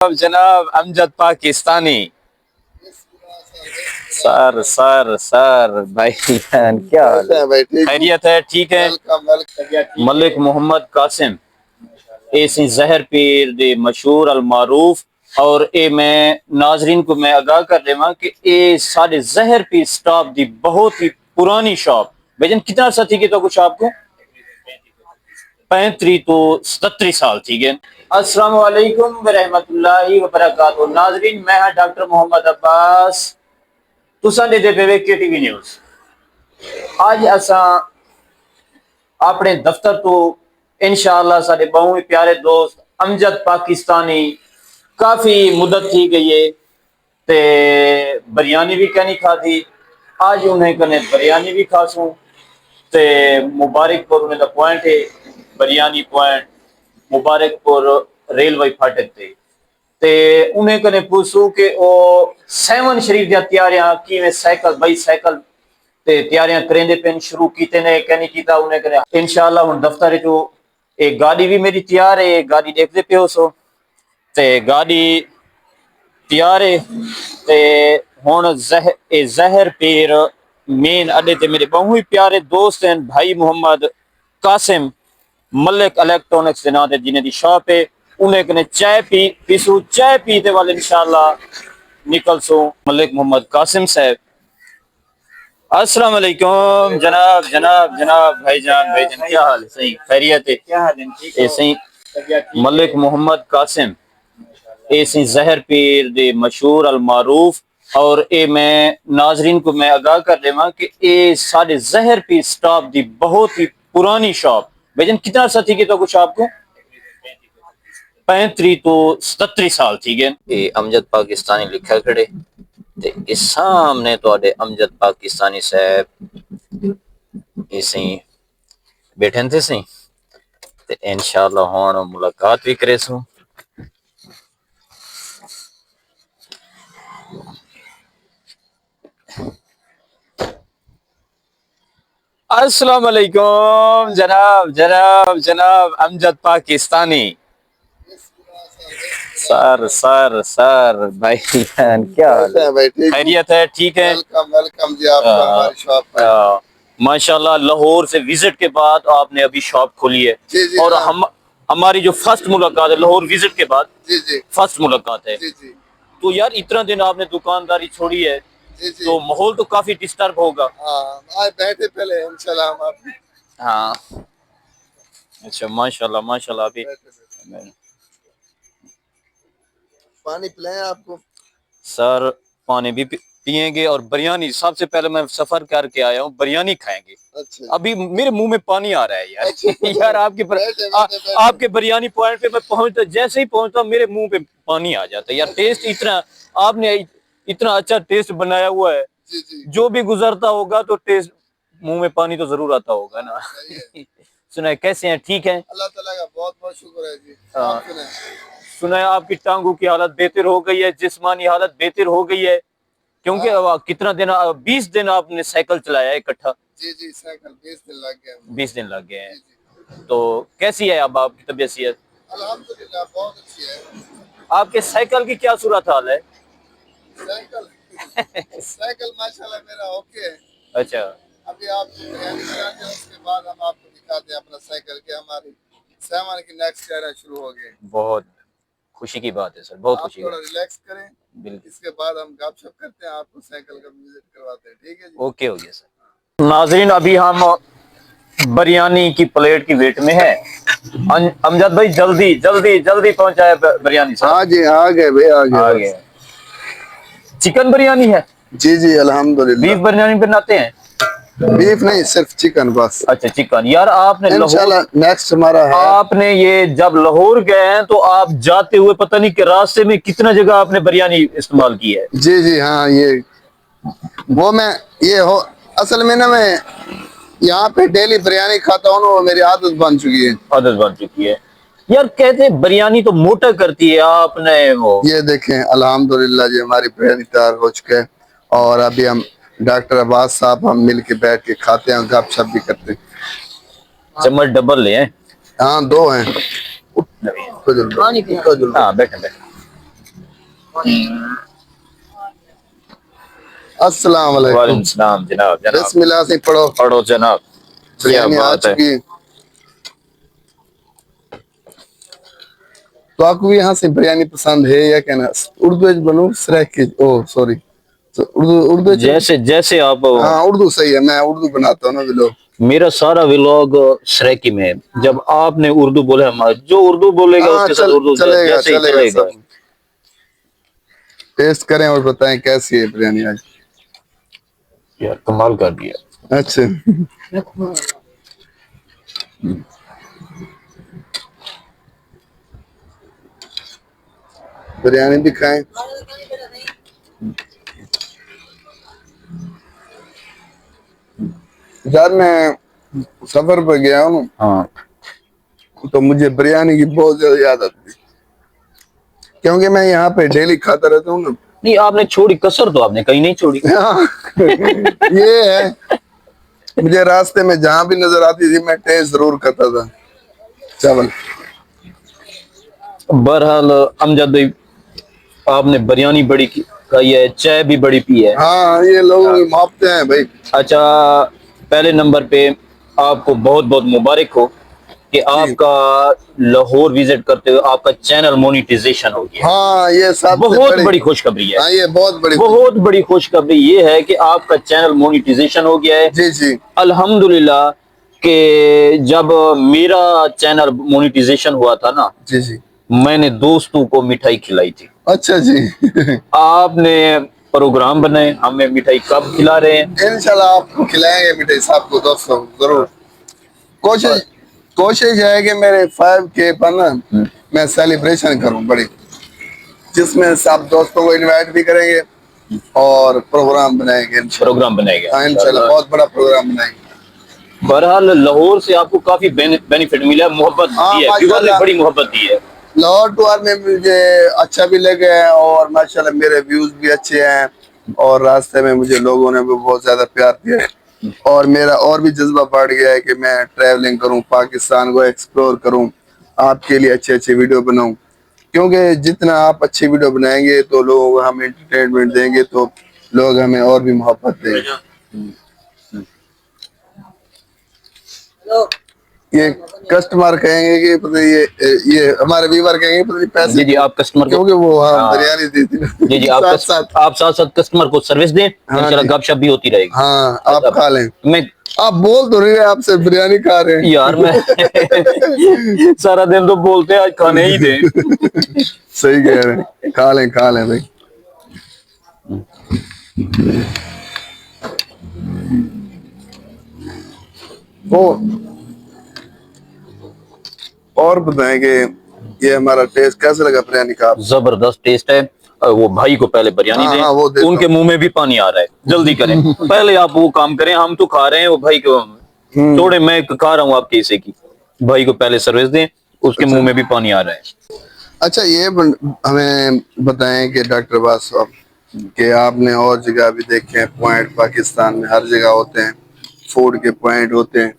जनाब Amjad Pakistani. Sir sir sir भाई क्या हाल है भाई? खैरियत है? ठीक है। मलिक मोहम्मद कासिम ऐसी जहर पीर दे मशहूर अल मारूफ। और ए मैं नाजरीन को मैं आगाह कर देवा कि ए साढ़े जहर पीर स्टाफ दी बहुत ही पुरानी शॉप भाईजान। कितना अर्सा थी कि तो कुछ आपको 35 तो 37 साल थी गए। अस्सलाम वालेकुम व रहमतुल्लाहि व बरकातहू। नाजरीन मैं हाँ डॉक्टर मोहम्मद अब्बास, तुसा दे पे वे केटीवी न्यूज। आज असा अपने दफ्तर तो इंशाअल्लाह साडे बहुत ही प्यारे दोस्त अमजद पाकिस्तानी काफी मुद्दत थी गई है ते बिरयानी भी कहनी खाधी। आज उन्हें कने बिरयानी भी खासूं ते मुबारकपुर में पॉइंट है बिरयानी पॉइंट मुबारकपुर रेलवे फाटक ते उन्हें कने पूछू कि ओ सेवन शरीफ दी तैयारियां किवें साइकिल बाई साइकिल ते तैयारियां करेंदे पेन शुरू कीते ने कहनी कीता उन्हें करे इंशाअल्लाह हुन दफ्तर जो एक गाड़ी भी मेरी तैयार है। एक गाड़ी देखते पे हो सो ते गाड़ी तैयार है ते हुन जहर पीर मेन अड्डे ते मेरे बहुत ही प्यारे दोस्त हैं भाई मोहम्मद कासिम मलिक इलेक्ट्रॉनिक्स के नाम से जिन्हें दी शॉप है। उन्हें कने चाय पीसू चाय पीते वाले इंशाअल्लाह निकल सो मलिक मोहम्मद कासिम साहब। अस्सलाम वालेकुम जनाब जनाब जनाब भाईजान क्या हाल है? सही खैरियत है? क्या हाल है? सही। मलिक मोहम्मद कासिम ऐसी जहर पीर दे मशहूर अल मारूफ। और ए मैं नाजरीन को मैं आगाह कर देवा कि ए साढ़े जहर पीर स्टाफ दी बहुत ही पुरानी शॉप भाईजान। कितना अर्सा थी कि तो कुछ आपको 35 तो 37 साल थी गए। अमजद पाकिस्तानी लिखा खड़े ते इस सामने तो अमजद पाकिस्तानी साहब इसी बैठे थे सी ते इंशाअल्लाह हुन मुलाकात भी करे सू। अस्सलाम वालेकुम जनाब जनाब जनाब Amjad Pakistani. Sir sir sir भाई क्या हाल है भाई? खैरियत है? ठीक है। वेलकम वेलकम जी आपका हमारी शॉप पर। माशाल्लाह लाहौर से विजिट के बाद आपने अभी शॉप खोली है। जी जी और हम हमारी जो फर्स्ट मुलाकात है लाहौर विजिट के बाद जी जी फर्स्ट मुलाकात है। जी जी तो यार इतना दिन आपने दुकानदारी छोड़ी है जी जी तो माहौल तो काफी डिस्टर्ब होगा। हाँ आज बैठे पहले इंशाल्लाह हम आप। हाँ अच्छा माशाल्लाह माशाल्लाह। अभी पानी पिलाएं आपको? सर पानी भी पिएंगे और बिरयानी सबसे पहले मैं सफर करके आया हूँ बिरयानी खाएंगे। अच्छा। अभी मेरे मुंह में पानी आ रहा है यार। अच्छा। यार आपके बिरयानी पॉइंट पे मैं पहुंचता जैसे ही पहुंचता मेरे मुंह पे पानी आ जाता है यार। टेस्ट इतना आपने इतना अच्छा टेस्ट बनाया हुआ है जी जी। जो भी गुजरता होगा तो टेस्ट मुंह में पानी तो जरूर आता होगा ना। सुना कैसे हैं? ठीक है अल्लाह ताला का बहुत बहुत शुक्र है जी। सुना है आपकी टांगों की हालत बेहतर हो गई है, जिस्मानी हालत बेहतर हो गई है क्योंकि कितना दिन 20 दिन आपने साइकिल चलाया इकट्ठा? जी जी साइकिल 20 दिन लग गए। 20 दिन लग गए हैं। तो कैसी है अब आपकी तबीयत सेहत? अल्हम्दुलिल्लाह बहुत अच्छी है। आपके साइकिल की क्या सूरत हाल है? साइकिल साइकिल माशाल्लाह मेरा ओके है। अच्छा अभी आप बिरयानी बनाते हैं उसके बाद हम आपको दिखाते हैं अपना साइकिल के हमारी सामान की नेक्स्ट एरा शुरू हो गए। बहुत खुशी की बात है सर, बहुत खुशी। थोड़ा रिलैक्स करें इसके बाद हम गपशप करते हैं आपको साइकिल का विजिट करवाते हैं। ठीक है जी ओके हो गया सर। नाजरीन अभी हम बिरयानी की प्लेट की वेट में है। अमजद भाई जल्दी जल्दी जल्दी पहुंचाए बिरयानी सर। हाँ जी आ गए भाई आ गए। चिकन बिरयानी है? जी जी अल्हम्दुलिल्लाह। बीफ बिरयानी बनाते हैं? बीफ नहीं सिर्फ चिकन बस। अच्छा चिकन। यार आपने इंशाल्लाह नेक्स्ट हमारा है। आपने ये जब लाहौर गए हैं तो आप जाते हुए पता नहीं कि रास्ते में कितना जगह आपने बिरयानी इस्तेमाल की है? जी जी हाँ ये वो मैं ये हो असल में ना मैं यहाँ पे डेली बिरयानी खाता हूँ वो मेरी आदत बन चुकी है। आदत बन चुकी है। यार कहते हैं बिरयानी तो मोटा करती है आपने वो ये देखें अल्हम्दुलिल्लाह जी हमारी बिरयानी तैयार हो चुके हैं और अभी हम डॉक्टर अब्बास साहब हम मिल के बैठ के खाते हैं गपशप भी करते हैं। चम्मच डबल ले हैं? हाँ 2 हैं। हाँ बैठे बैठे अस्सलाम वालेकुम वालेकुम। सलाम जनाब। जनाब बिस्मिल्लाह से पढ़ो। पढ़ो जनाब। क्या बिरयानी आ बात है। चुकी है। तो आपको भी यहाँ से बिरयानी पसंद है या क्या ना? उर्दू में बनू सराय की, ओ सॉरी, तो उर्दू उर्दू जैसे जैसे आप, हाँ उर्दू सही है, मैं उर्दू बनाता हूँ ना व्लॉग। मेरा सारा व्लॉग सराइकी में है। जब आपने उर्दू बोला, हमारा जो उर्दू बोलेगा हाँ उसके साथ उर्दू चलेगा जैसे ही चलेगा चलेगा। सब। टेस्ट करें और बताएं कैसी है बिरयानी आज। यार कमाल कर दिया। अच्छा बिरयानी भी खाएं। यार मैं सफर पर गया हूँ हाँ तो मुझे बिरयानी की बहुत ज्यादा याद आती है, क्योंकि मैं यहाँ पे डेली खाता रहता हूँ ना। नहीं, आपने छोड़ी कसर तो आपने कहीं नहीं छोड़ी। हाँ, ये है, मुझे रास्ते में जहां भी नजर आती थी मैं टेस्ट जरूर करता था चावल। बहरहाल अमजद भाई, आपने बिरयानी बड़ी खाई है, चाय भी बड़ी पी है। हाँ ये लोगों की मोहब्बतें हैं भाई। अच्छा, पहले नंबर पे आपको बहुत बहुत मुबारक हो कि जी आपका लाहौर विजिट करते हुए आपका चैनल मोनिटाइजेशन हो गया है। हाँ, ये सबसे बहुत बड़ी, बड़ी खुशखबरी है। हाँ ये बहुत बड़ी बहुत बड़ी खुशखबरी ये है कि आपका चैनल मोनिटाइजेशन हो गया है। जी जी अल्हम्दुलिल्लाह कि जब मेरा चैनल मोनिटाइजेशन हुआ था ना, जी जी। मैंने दोस्तों को मिठाई खिलाई थी। अच्छा जी। आपने प्रोग्राम बनाए, हमें मिठाई कब खिला रहे हैं? इंशाल्लाह आपको खिलाएंगे मिठाई साहब को, दोस्तों जरूर। कोशिश कोशिश है कि मेरे 5K पर ना मैं सेलिब्रेशन करूं बड़ी, जिसमें सब दोस्तों को इनवाइट भी करेंगे और प्रोग्राम बनाएंगे इंशाल्लाह। प्रोग्राम बनाएगा हाँ इंशाल्लाह बहुत बड़ा प्रोग्राम बनाएंगे। बहरहाल लाहौर से आपको काफी बेनिफिट मिला, मोहब्बत हाँ दी है, व्यूअर ने माशाल्लाह, बड़ी मोहब्बत दी है। लाहौर टूर में मुझे अच्छा भी लगा है और माशाल्लाह मेरे व्यूज भी अच्छे हैं, और रास्ते में मुझे लोगों ने भी बहुत ज्यादा प्यार दिया है, और मेरा और भी जज्बा बढ़ गया है कि मैं ट्रैवलिंग करूं, पाकिस्तान को एक्सप्लोर करूं, आपके लिए अच्छे अच्छे वीडियो बनाऊं, क्योंकि जितना आप अच्छी वीडियो बनाएंगे तो लोगों को हम एंटरटेनमेंट देंगे तो लोग हमें और भी मोहब्बत देंगे। ये कस्टमर कहेंगे कि पता नहीं ये हमारे व्यूवर कहेंगे पता नहीं पैसे जी जी, आप कस्टमर को, क्योंकि वो हाँ हाँ बिरयानी दी थी ना जी जी, साथ साथ। आप साथ साथ कस्टमर को सर्विस दें, हाँ इंशाल्लाह जी, गपशप भी होती रहेगी। हाँ आप खा लें। मैं आप बोल तो रहे हैं आपसे बिरयानी खा रहे यार मैं सारा दिन तो बोलते हैं आज खाने ही दे। हैं। सही कह रहे हैं, खा लें भाई। वो और बताएं कि ये हमारा टेस्ट कैसा लगा बिरयानी का? जबरदस्त टेस्ट है। वो भाई को पहले बिरयानी हाँ दें, हाँ वो देता उनके हूँ। मुंह में भी पानी आ रहा है, जल्दी करें। पहले आप वो काम करें, हम तो खा रहे हैं, वो भाई को छोड़े, मैं खा रहा हूँ आपके हिस्से की। भाई को पहले सर्विस दें, उसके अच्छा मुंह में भी पानी आ रहा है। अच्छा, ये हमें बताएं कि डॉक्टर बास साहब कि आपने और जगह भी देखे हैं पॉइंट, पाकिस्तान में हर जगह होते हैं फूड के पॉइंट होते हैं,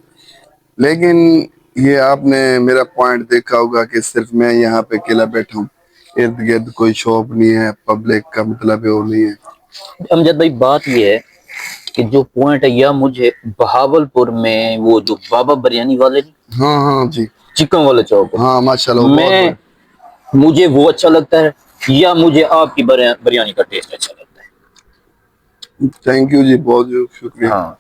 लेकिन ये आपने मेरा पॉइंट देखा होगा कि सिर्फ मैं यहाँ पे अकेला बैठा हूँ, इर्द गिर्द कोई शॉप नहीं है, पब्लिक का मतलब है वो नहीं है। अमजद भाई, बात ये है कि जो पॉइंट है, या मुझे बहावलपुर में वो जो बाबा बिरयानी वाले हाँ हाँ जी, चिकन वाले चौक, हाँ माशाल्लाह वो बहुत मैं बड़े। मुझे वो अच्छा लगता है, या मुझे आपकी बिरयानी का टेस्ट अच्छा लगता थैंक यू जी, बहुत है? शुक्रिया। हाँ,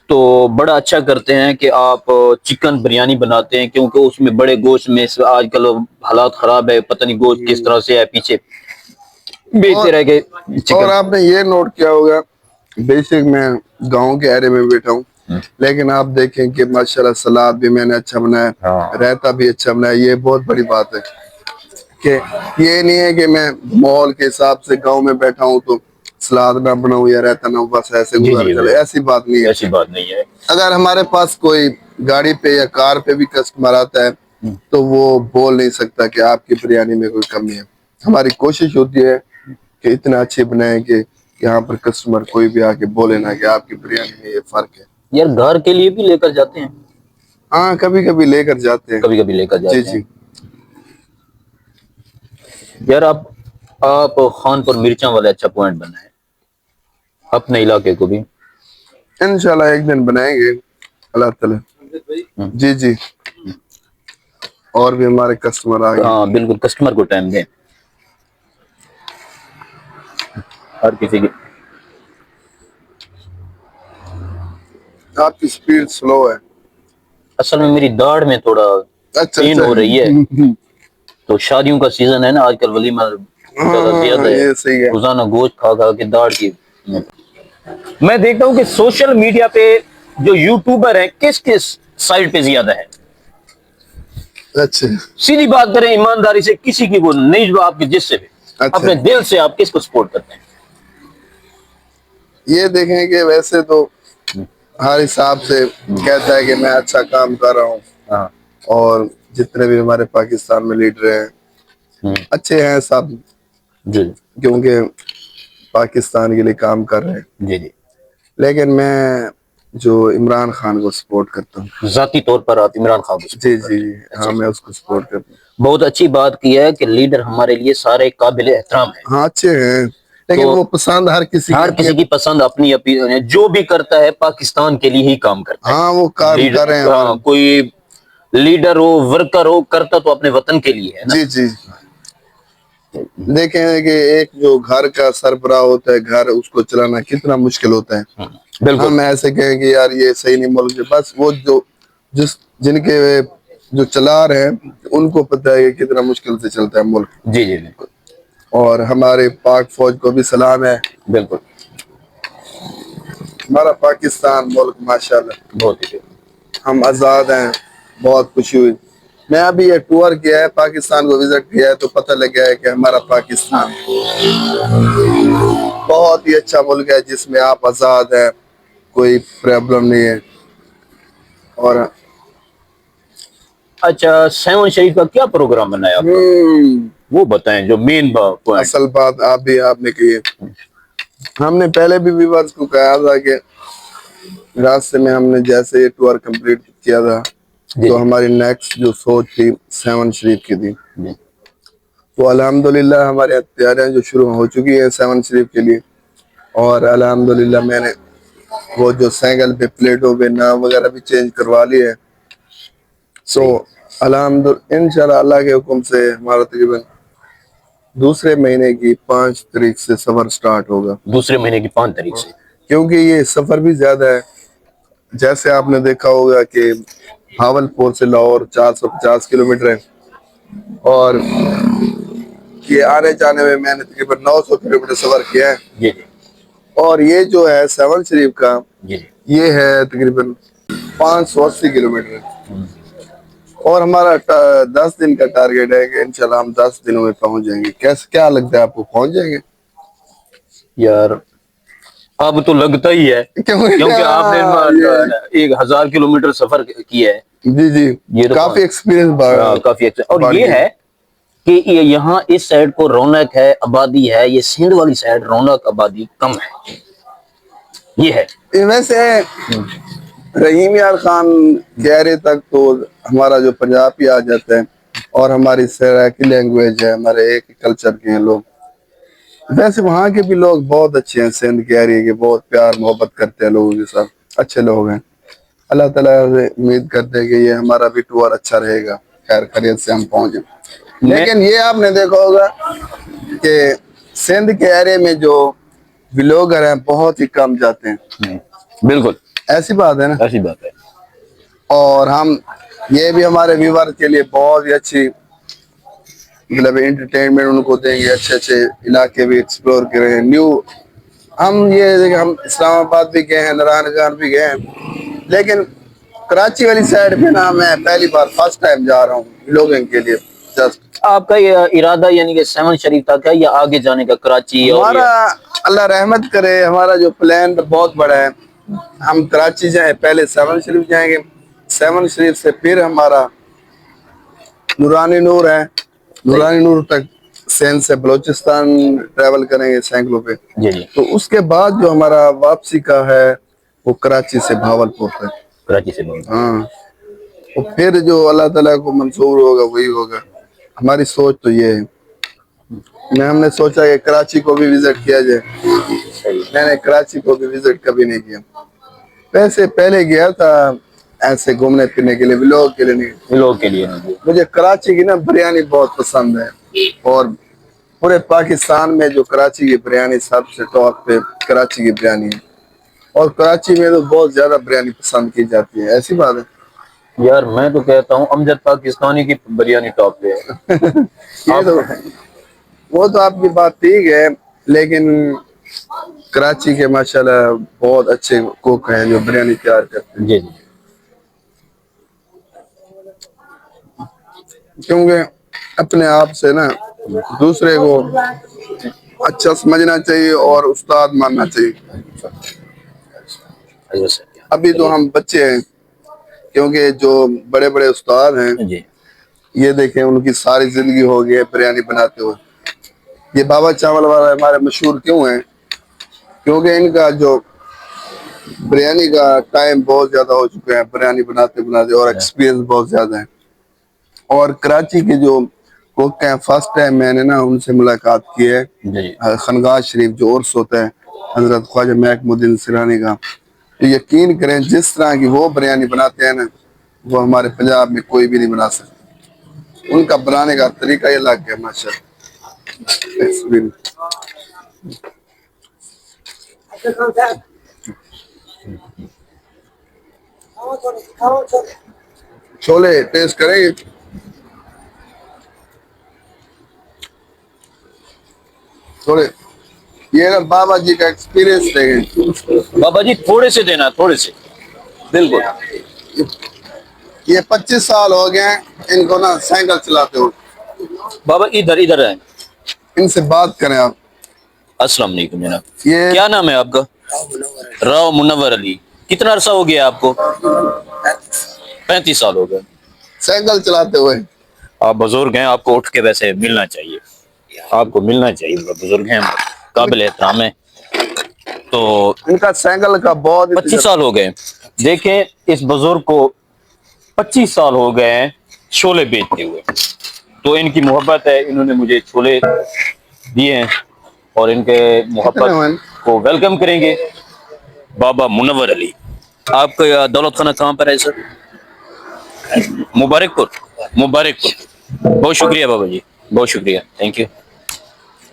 तो बड़ा अच्छा करते हैं कि आप चिकन बिरयानी बनाते हैं, क्योंकि उसमें बड़े गोश्त में आजकल हालात खराब है, पता नहीं गोश्त किस तरह से है, पीछे बेचते और रह गए और चिकन। आपने ये नोट किया होगा, बेसिक मैं गांव के एरिया में बैठा हूँ, लेकिन आप देखें कि माशाल्लाह सलाद भी मैंने अच्छा बनाया, हाँ रायता भी अच्छा बनाया, ये बहुत बड़ी बात है कि ये नहीं है कि मैं माहौल के हिसाब से गांव में बैठा हूँ तो सलाद ना बनाऊं या रायता ना हो, बस ऐसे जी गुजारा जी, चले, ऐसी बात नहीं है। ऐसी बात नहीं है। अगर हमारे पास कोई गाड़ी पे या कार पे भी कस्टमर आता है तो वो बोल नहीं सकता कि आपकी बिरयानी में कोई कमी है। हमारी कोशिश होती है कि इतना अच्छे बनाए कि यहाँ पर कस्टमर कोई भी आके बोले ना कि आपकी बिरयानी में ये फर्क है। यार घर के लिए भी लेकर जाते हैं, हाँ कभी कभी लेकर जाते हैं। कभी कभी लेकर जी जाते हैं। जी। यार आप आप खानपुर मिर्चा वाले अच्छा पॉइंट बनाए अपने इलाके को भी। इंशाल्लाह एक दिन बनाएंगे अल्लाह ताला। जी जी, और भी हमारे कस्टमर आ गए। हाँ बिल्कुल, कस्टमर को टाइम दें, हर किसी की। आपकी स्पीड स्लो है। असल में मेरी दाढ़ में थोड़ा अच्छा पेन अच्छा। हो रही है, तो शादियों का सीजन है ना आजकल, वलीमा ज्यादा ज्यादा है, ये सही है। रोजाना गोश्त खा खा के दाढ़ की। मैं देखता हूँ कि सोशल मीडिया पे जो यूट्यूबर है किस किस साइड पे ज्यादा है। अच्छा सीधी बात करें ईमानदारी से, किसी की वो नहीं जो आपके जिससे भी, अच्छा। अपने दिल से आप किसको सपोर्ट करते हैं? ये देखें कि वैसे तो हर हिसाब से कहता है कि मैं अच्छा काम कर रहा हूँ, हाँ। और जितने भी हमारे पाकिस्तान में लीडर हैं अच्छे हैं सब, जी क्योंकि पाकिस्तान के लिए काम कर रहे हैं। जी जी। लेकिन मैं जो इमरान खान को सपोर्ट करता हूँ। जाती तौर पर आप इमरान खान को जी support जी, करते हैं? हाँ अच्छा, मैं उसको सपोर्ट करता हूँ। बहुत अच्छी बात की है कि लीडर हमारे लिए सारे काबिल एहतराम है। हाँ अच्छे हैं, लेकिन तो वो पसंद हर किसी की हर अपनी। किसी की पसंद अपनी अपनी है, जो भी करता है पाकिस्तान के लिए ही काम करता है। हाँ वो काम कर रहे हैं लीडर, हमारे। हाँ, कोई लीडर हो वर्कर हो, करता तो अपने वतन के लिए है ना। जी जी, देखें कि एक जो घर का सरबराह होता है, घर उसको चलाना कितना मुश्किल होता है। बिल्कुल। हम ऐसे कहें कि यार ये सही नहीं मुल्क है, बस वो जो जिनके जो चला रहे हैं उनको पता है कि कितना मुश्किल से चलता है मुल्क। जी जी बिल्कुल और हमारे पाक फौज को भी सलाम है। बिल्कुल। हमारा पाकिस्तान मुल्क माशाल्लाह बहुत ही हम आज़ाद हैं, बहुत खुशी हुई। मैं अभी ये टूर किया है, पाकिस्तान को विजिट किया है, तो पता लग गया है कि हमारा पाकिस्तान बहुत ही अच्छा मुल्क है जिसमें आप आज़ाद हैं, कोई प्रॉब्लम नहीं है। और अच्छा, सेवन शरीफ का क्या प्रोग्राम बनाया आपका, वो बताएं जो मेन पॉइंट। असल बात आपने कही है। हमने पहले भी व्यूअर्स को कहा था कि रास्ते में हमने जैसे ये टूर कंप्लीट किया था, तो हमारी नेक्स्ट जो सोच थी सेवन शरीफ की थी। तो अल्हम्दुलिल्लाह हमारे तैयारियां जो शुरू हो चुकी है सेवन शरीफ के लिए, और अल्हम्दुलिल्लाह मैंने वो जो साइकिल पे प्लेटों पे नाम वगैरह भी चेंज करवा लिए है। तो अल्हम्दुलिल्लाह इंशाल्लाह अल्लाह के हुक्म से हमारा तकरीबन दूसरे महीने की 5 तारीख से सफर स्टार्ट होगा। दूसरे महीने की 5 तारीख से, क्योंकि ये सफर भी ज्यादा है। जैसे आपने देखा होगा कि भावलपुर से लाहौर 450 किलोमीटर है, और ये आने जाने में मैंने तकरीबन 900 किलोमीटर सफर किया है। जी और ये जो है सेवन शरीफ का, जी ये है तकरीबन 580 किलोमीटर। और हमारा 10 दिन का टारगेट है कि इंशाल्लाह हम 10 दिनों में पहुंच जाएंगे। कैसे, क्या लगता है आपको, पहुंच जाएंगे? यार अब तो लगता ही है, क्योंकि आपने 1000 किलोमीटर सफर किया है। जी जी, ये तो काफी एक्सपीरियंस काफी अच्छा। और ये है कि ये यहाँ इस साइड को रौनक है, आबादी है, ये सिंध वाली साइड रौनक आबादी कम है, ये है। वैसे रहीम यार खान गहरे तक तो हमारा जो पंजाबी आ जाता है, और हमारी सराइकी लैंग्वेज है, हमारे एक कल्चर के हैं लोग। वैसे वहाँ के भी लोग बहुत अच्छे हैं, सिंध के एरिया के, बहुत प्यार मोहब्बत करते हैं लोगों के साथ, अच्छे लोग हैं। अल्लाह ताला से उम्मीद करते हैं कि ये हमारा भी टूर अच्छा रहेगा, खैर खैरियत से हम पहुंचे। लेकिन ये आपने देखा होगा कि सिंध के एरिया में जो ब्लॉगर हैं बहुत ही कम जाते हैं। बिल्कुल ऐसी बात है ना, ऐसी बात है। और हम ये भी हमारे व्यूवर के लिए बहुत ही अच्छी मतलब एंटरटेनमेंट उनको देंगे, अच्छे अच्छे इलाके भी एक्सप्लोर करें न्यू। हम ये देखें, हम इस्लामाबाद भी गए हैं, नारायणगढ़ भी गए हैं, लेकिन कराची वाली साइड पे ना मैं पहली बार फर्स्ट टाइम जा रहा हूँ व्लॉगिंग के लिए। जस्ट आपका ये इरादा यानी कि सेवन शरीफ तक है या आगे जाने का कराची? हमारा अल्लाह रहमत करे, हमारा जो प्लान बहुत बड़ा है। हम कराची जाए, पहले सेवन शरीफ जाएंगे, सेवन शरीफ से फिर हमारा नूरानी नूर है, नूरानी नूर तक सिंध से बलोचिस्तान ट्रैवल करेंगे साइकिलों पे। जी जी। तो उसके बाद जो हमारा वापसी का है वो कराची से भावलपुर तक। कराची से हाँ, तो फिर जो अल्लाह ताला को मंजूर होगा वही होगा। हमारी सोच तो ये है। हमने सोचा कि कराची को भी विजिट किया जाए। मैंने कराची को भी विजिट कभी नहीं किया। वैसे पहले गया था ऐसे घूमने फिरने के लिए, व्लॉग के लिए नहीं। लोगों के लिए नहीं। मुझे कराची की ना बिरयानी बहुत पसंद है, और पूरे पाकिस्तान में जो कराची की बिरयानी सबसे टॉप पे कराची की बिरयानी है, और कराची में तो बहुत ज्यादा बिरयानी पसंद की जाती है। ऐसी बात है यार मैं तो कहता हूँ अमजद पाकिस्तानी की बिरयानी टॉप पे है। ये तो, वो तो आपकी बात ठीक है, लेकिन कराची के माशाल्लाह बहुत अच्छे कुक हैं जो बिरयानी तैयार करते हैं। जी जी। क्योंकि अपने आप से ना दूसरे को अच्छा समझना चाहिए और उस्ताद मानना चाहिए। अभी तो हम बच्चे हैं, क्योंकि जो बड़े बड़े उस्ताद हैं जी ये देखें उनकी सारी जिंदगी हो गई है बिरयानी बनाते हुए। ये बाबा चावल वाला हमारे मशहूर क्यों है? क्योंकि इनका जो बिरयानी का टाइम बहुत ज्यादा हो चुका है बिरयानी बनाते बनाते, और एक्सपीरियंस बहुत ज्यादा है। और कराची के जो कुक हैं, फर्स्ट टाइम मैंने ना उनसे मुलाकात की है जी। खनगाह शरीफ जो उर्स होता है हजरत ख्वाजा महमूदुद्दीन सिरानी का। तो यकीन करें जिस तरह की वो बिरयानी बनाते हैं ना, वो हमारे पंजाब में कोई भी नहीं बना सकता। उनका बनाने का तरीका ही अलग है माशाल्लाह। छोले टेस्ट करेंगे? थोड़े ये ना बाबा जी का एक्सपीरियंस देंगे। बाबा जी थोड़े से देना, थोड़े से। बिल्कुल। ये 25 साल हो गए हैं इनको ना साइकिल चलाते हो। बाबा इधर इधर है। इनसे बात करें आप। अस्सलाम वालेकुम जनाब, ये क्या नाम है आपका? राव मुनव्वर अली। कितना अरसा हो गया आपको? 35 साल हो गए साइकिल चलाते हुए। आप बुजुर्ग हैं, आपको उठ के वैसे मिलना चाहिए, आपको मिलना चाहिए। बुजुर्ग हैं, काबिल एहतराम है। तो इनका साइकिल का बहुत 25 साल हो गए। देखें इस बुजुर्ग को 25 साल हो गए हैं छोले बेचते हुए। तो इनकी मोहब्बत है, इन्होंने मुझे छोले दिए हैं और इनके मोहब्बत को वेलकम करेंगे। बाबा मुनव्वर अली। आपका दौलत खाना कहाँ पर है सर? मुबारकपुर। मुबारकपुर। बहुत शुक्रिया बाबा जी, बहुत शुक्रिया, थैंक यू।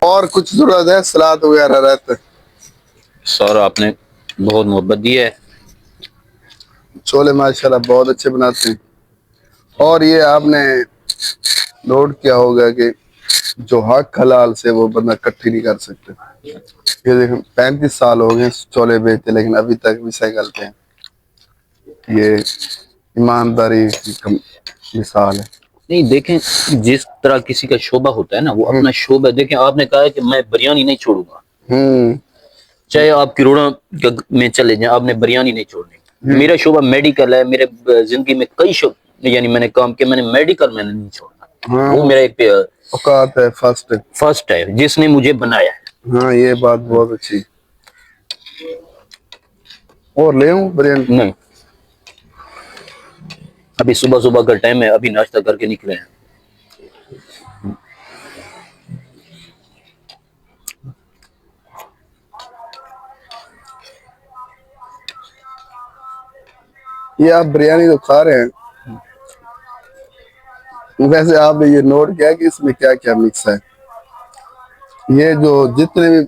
और कुछ जरूरत है सलाद वगैरह रहता है? सर आपने बहुत मोहब्बत दी है। छोले माशाल्लाह बहुत अच्छे बनाते हैं। और ये आपने नोट किया होगा कि जो हक हलाल से वो बंदा इकट्ठी नहीं कर सकते। ये देखो 35 साल हो गए छोले बेचते, लेकिन अभी तक भी साइकिल पे हैं। ये ईमानदारी की मिसाल है। नहीं देखें, जिस तरह किसी का शोबा होता है ना, वो अपना शोबा। देखें आपने कहा है कि मैं बिरयानी नहीं छोड़ूंगा, चाहे आप करोड़ों में चले जाएं, आपने बिरयानी नहीं छोड़नी। मेरा शोबा मेडिकल है, मेरे जिंदगी में कई यानी मैंने काम किया, मैंने मेडिकल मैंने नहीं छोड़ना। वो मेरा एक औकात है, फर्स्ट है जिसने मुझे बनाया है। हाँ ये बात बहुत अच्छी। और ले आऊं बिरयानी? नहीं, अभी सुबह सुबह का टाइम है, अभी नाश्ता करके निकले हैं। ये आप बिरयानी तो खा रहे हैं, वैसे आपने ये नोट किया कि इसमें क्या क्या मिक्स है? ये जो जितने भी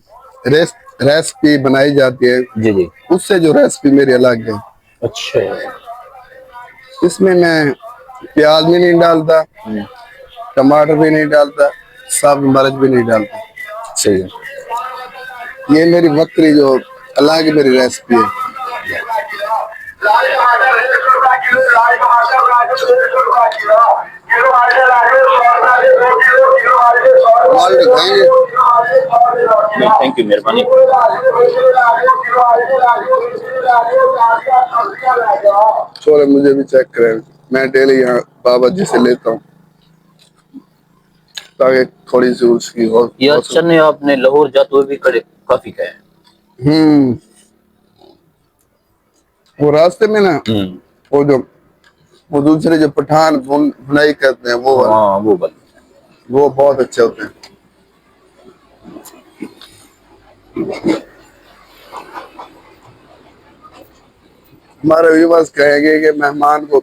रेसिपी बनाई जाती है जी जी, उससे जो रेसिपी मेरी अलग है। अच्छा। इसमें मैं प्याज भी नहीं डालता, टमाटर भी नहीं डालता, सब मिर्च भी नहीं डालता। सही है। ये मेरी बकरी जो अलग मेरी रेसिपी है। थैंक यू, मेहरबानी। छोले मुझे भी चेक करें, मैं डेली यहाँ बाबा जी से लेता हूँ ताकि थोड़ी सी उसकी हो। यार चने आपने लाहौर जाते हुए भी काफी खाए। वो रास्ते में ना वो जो वो दूसरे जो पठान भुनाई करते हैं वो हाँ, वो बहुत अच्छे होते हैं। हमारे व्यूवर्स कहेंगे कि मेहमान को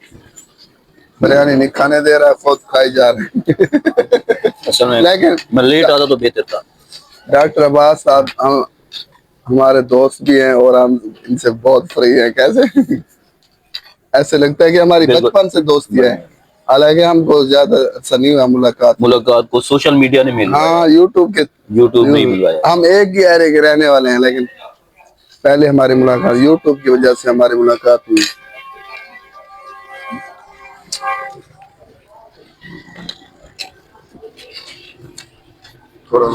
बिरयानी नहीं खाने दे रहा है, खुद खाई जा रहे हैं। असल में लेकिन मैं लेट आता तो बेहतर था। डॉक्टर अब्बास साहब हमारे दोस्त भी हैं और हम इनसे बहुत फ्री हैं। कैसे ऐसे लगता है कि हमारी बचपन से दोस्ती है, हालांकि हमको ज्यादा अच्छा नहीं हुआ मुलाकात को सोशल मीडिया ने मिल हाँ यूट्यूब में ही मिलवाया। हम एक ही एरिया के रहने वाले हैं, लेकिन पहले हमारी मुलाकात यूट्यूब की वजह से हमारी मुलाकात हुई। थोड़ा